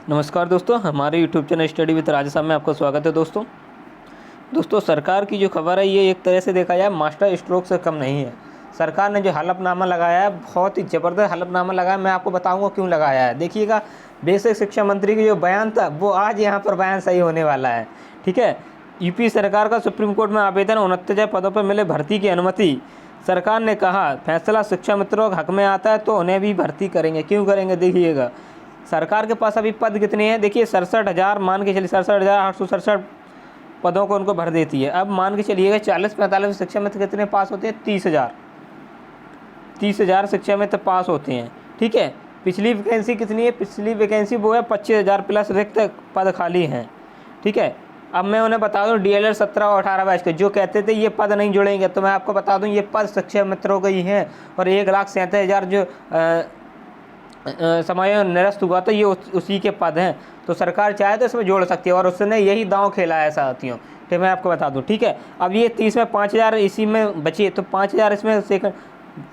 नमस्कार दोस्तों, हमारे यूट्यूब चैनल स्टडी विद राजा साहब में आपका स्वागत है। दोस्तों सरकार की जो खबर है ये एक तरह से देखा जाए मास्टर स्ट्रोक से कम नहीं है। सरकार ने जो हलफनामा लगाया है बहुत ही ज़बरदस्त हलफनामा लगाया है। मैं आपको बताऊंगा क्यों लगाया है। देखिएगा, बेसिक शिक्षा मंत्री की जो बयान था वो आज यहाँ पर बयान सही होने वाला है। ठीक है, यूपी सरकार का सुप्रीम कोर्ट में आवेदन, 69,000 पदों पर मिले भर्ती की अनुमति। सरकार ने कहा फैसला शिक्षा मित्रों के हक में आता है तो उन्हें भी भर्ती करेंगे। क्यों करेंगे, देखिएगा सरकार के पास अभी पद कितने हैं। देखिए 67,000 मान के चलिए, 67,867 पदों को उनको भर देती है। अब मान के चलिएगा 40-45 शिक्षा मित्र कितने पास होते हैं, 30,000 शिक्षा मित्र पास होते हैं। ठीक है, पिछली वैकेंसी कितनी है, पिछली वैकेंसी वो है 25,000 प्लस रिक्त पद खाली हैं। ठीक है, अब मैं उन्हें बता दूं DLED 17 और 18 बैच के जो कहते थे ये पद नहीं जुड़ेंगे, तो मैं आपको बता दूं ये पद शिक्षा मित्रों के ही हैं। और 1,37,000 जो समय निरस्त हुआ तो ये उसी के पद हैं। तो सरकार चाहे तो इसमें जोड़ सकती है और उसने यही दांव खेला है साथियों। ठीक, मैं आपको बता दूं। ठीक है, अब ये 30 में 5,000 इसी में बची, तो 5,000 इसमें से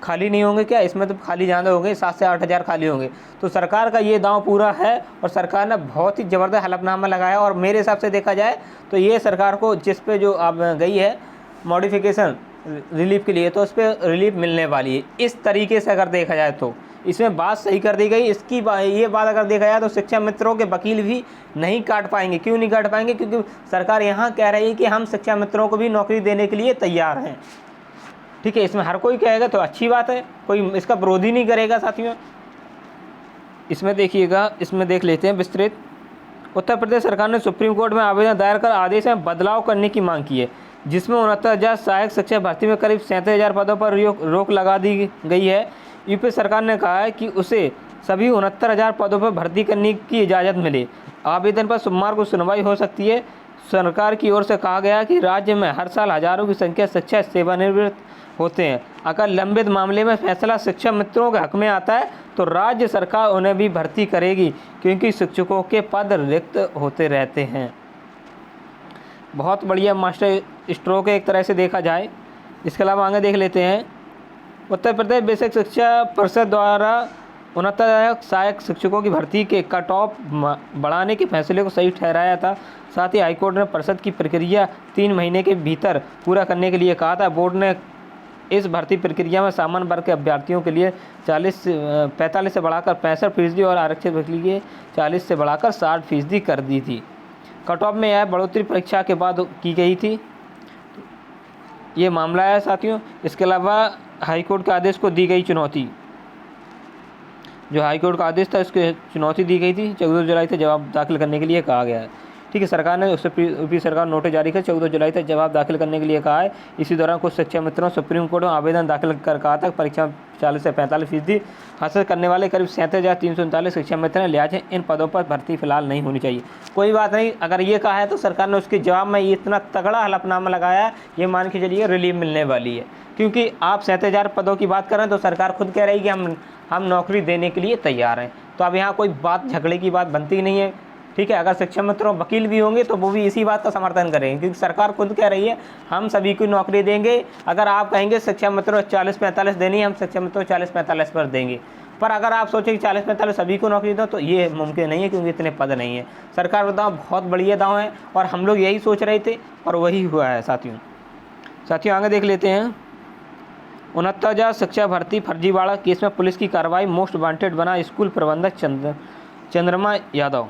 खाली नहीं होंगे क्या, इसमें तो खाली ज़्यादा होंगे, 7 से 8,000 खाली होंगे। तो सरकार का ये दांव पूरा है और सरकार ने बहुत ही ज़बरदस्त हलफनामा लगाया। और मेरे हिसाब से देखा जाए तो ये सरकार को जिस पे जो अब गई है मॉडिफिकेशन रिलीफ के लिए, तो उस पर रिलीफ मिलने वाली है। इस तरीके से अगर देखा जाए तो इसमें बात सही कर दी गई। इसकी ये बात अगर देखा जाए तो शिक्षा मित्रों के वकील भी नहीं काट पाएंगे। क्यों नहीं काट पाएंगे, क्योंकि सरकार यहाँ कह रही है कि हम शिक्षा मित्रों को भी नौकरी देने के लिए तैयार हैं। ठीक है, इसमें हर कोई कहेगा तो अच्छी बात है, कोई इसका विरोध ही नहीं करेगा साथियों। इसमें देखिएगा, इसमें देख लेते हैं विस्तृत। उत्तर प्रदेश सरकार ने सुप्रीम कोर्ट में आवेदन दायर कर आदेश में बदलाव करने की मांग की है, जिसमें 69,000 सहायक शिक्षक भर्ती में करीब 37,000 पदों पर रोक लगा दी गई है। यूपी सरकार ने कहा है कि उसे सभी 69,000 पदों पर भर्ती करने की इजाज़त मिले। आवेदन पर सोमवार को सुनवाई हो सकती है। सरकार की ओर से कहा गया कि राज्य में हर साल हजारों की संख्या शिक्षक सेवानिवृत्त होते हैं। अगर लंबित मामले में फैसला शिक्षा मित्रों के हक में आता है तो राज्य सरकार उन्हें भी भर्ती करेगी, क्योंकि शिक्षकों के पद रिक्त होते रहते हैं। बहुत बढ़िया मास्टर स्ट्रोक है एक तरह से देखा जाए। इसके अलावा आगे देख लेते हैं। उत्तर प्रदेश बेसिक शिक्षा परिषद द्वारा 69,000 सहायक शिक्षकों की भर्ती के कट ऑफ बढ़ाने के फैसले को सही ठहराया था। साथ ही हाईकोर्ट ने परिषद की प्रक्रिया 3 महीने के भीतर पूरा करने के लिए कहा था। बोर्ड ने इस भर्ती प्रक्रिया में सामान्य वर्ग के अभ्यर्थियों के लिए 45 से बढ़ाकर 65% और आरक्षित वर्ग के लिए 40 से बढ़ाकर 60% कर दी थी। कट ऑफ में यह बढ़ोतरी परीक्षा के बाद की गई थी। ये मामला है साथियों। इसके अलावा हाईकोर्ट के आदेश को दी गई चुनौती, जो हाईकोर्ट का आदेश था उसकी चुनौती दी गई थी। 14 जुलाई से जवाब दाखिल करने के लिए कहा गया है। ठीक है, सरकार ने उससे यूपी सरकार नोटिस जारी कर 14 जुलाई तक जवाब दाखिल करने के लिए कहा है। इसी दौरान कुछ शिक्षा मित्रों सुप्रीम कोर्ट में आवेदन दाखिल कर कहा था परीक्षा 40 से 45% हासिल करने वाले करीब 37,339 शिक्षा मित्र हैं, लिहाजा इन पदों पर भर्ती फिलहाल नहीं होनी चाहिए। कोई बात नहीं, अगर ये कहा है तो सरकार ने उसके जवाब में इतना तगड़ा हलफनामा लगाया, ये मान के चलिए रिलीफ मिलने वाली है। क्योंकि आप 37,000 पदों की बात कर रहे हैं तो सरकार खुद कह रही है कि हम नौकरी देने के लिए तैयार हैं। तो अब यहाँ कोई बात झगड़े की बात बनती नहीं है। ठीक है, अगर शिक्षा मित्रों वकील भी होंगे तो वो भी इसी बात का समर्थन करेंगे, क्योंकि सरकार खुद कह रही है हम सभी को नौकरी देंगे। अगर आप कहेंगे शिक्षा मित्रों 40-45 देनी है, हम शिक्षा मित्रों 40-45 पर देंगे। पर अगर आप सोचें कि 40-45 सभी को नौकरी दो तो ये मुमकिन नहीं है, क्योंकि इतने पद नहीं है। सरकार का दाव बहुत बढ़िया दाव है और हम लोग यही सोच रहे थे और वही हुआ है साथियों। आगे देख लेते हैं। 69,000 शिक्षा भर्ती फर्जीवाड़ा केस में पुलिस की कार्रवाई, मोस्ट वांटेड बना स्कूल प्रबंधक चंद्रमा यादव।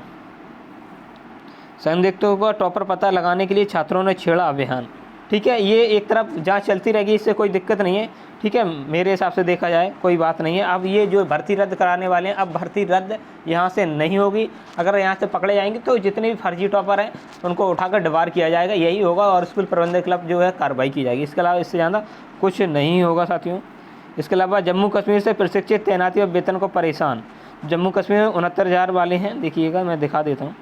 संदिग्धों का टॉपर पता लगाने के लिए छात्रों ने छेड़ा अभियान। ठीक है, ये एक तरफ जांच चलती रहेगी, इससे कोई दिक्कत नहीं है। ठीक है, मेरे हिसाब से देखा जाए कोई बात नहीं है। अब ये जो भर्ती रद्द कराने वाले हैं, अब भर्ती रद्द यहाँ से नहीं होगी। अगर यहाँ से पकड़े जाएंगे तो जितने भी फर्जी टॉपर हैं उनको उठाकर डिबार किया जाएगा, यही होगा। और स्कूल प्रबंधक क्लब जो है कार्रवाई की जाएगी। इसके अलावा इससे ज़्यादा कुछ नहीं होगा साथियों। इसके अलावा जम्मू कश्मीर से प्रशिक्षित तैनाती और वेतन को परेशान। जम्मू कश्मीर में 69,000 वाले हैं, देखिएगा मैं दिखा देता हूँ।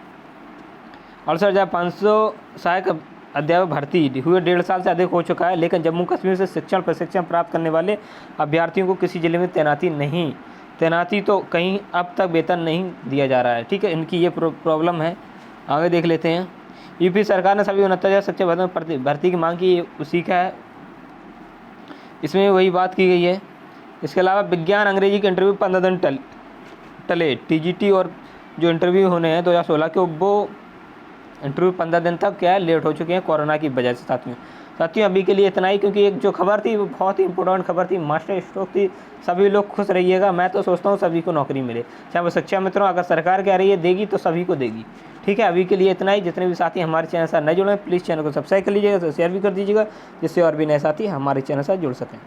68,500 सहायक अध्यापक भर्ती हुए 1.5 साल से अधिक हो चुका है, लेकिन जम्मू कश्मीर से प्रशिक्षण प्राप्त करने वाले अभ्यर्थियों को किसी जिले में तैनाती तो कहीं अब तक वेतन नहीं दिया जा रहा है। ठीक है, इनकी ये प्रॉब्लम है। आगे देख लेते हैं। यूपी सरकार ने सभी 69,000 शिक्षक भर्ती की मांग की, उसी का है, इसमें वही बात की गई है। इसके अलावा विज्ञान अंग्रेजी के इंटरव्यू 15 दिन टले। TGT और जो इंटरव्यू होने हैं 2016 के, वो इंटरव्यू 15 दिन तक क्या है लेट हो चुके हैं कोरोना की वजह से। साथियों अभी के लिए इतना ही, क्योंकि एक जो खबर थी वो बहुत ही इंपॉर्टेंट खबर थी, मास्टर स्ट्रोक थी। सभी लोग खुश रहिएगा, मैं तो सोचता हूँ सभी को नौकरी मिले, चाहे वो शिक्षा मित्रों, अगर सरकार कह रही है देगी तो सभी को देगी। ठीक है, अभी के लिए इतना ही। जितने भी साथी हमारे चैनल से नए जुड़े हैं प्लीज़ चैनल को सब्सक्राइब कर लीजिएगा, तो शेयर भी कर दीजिएगा, जिससे और भी नए साथी हमारे चैनल से जुड़ सकें।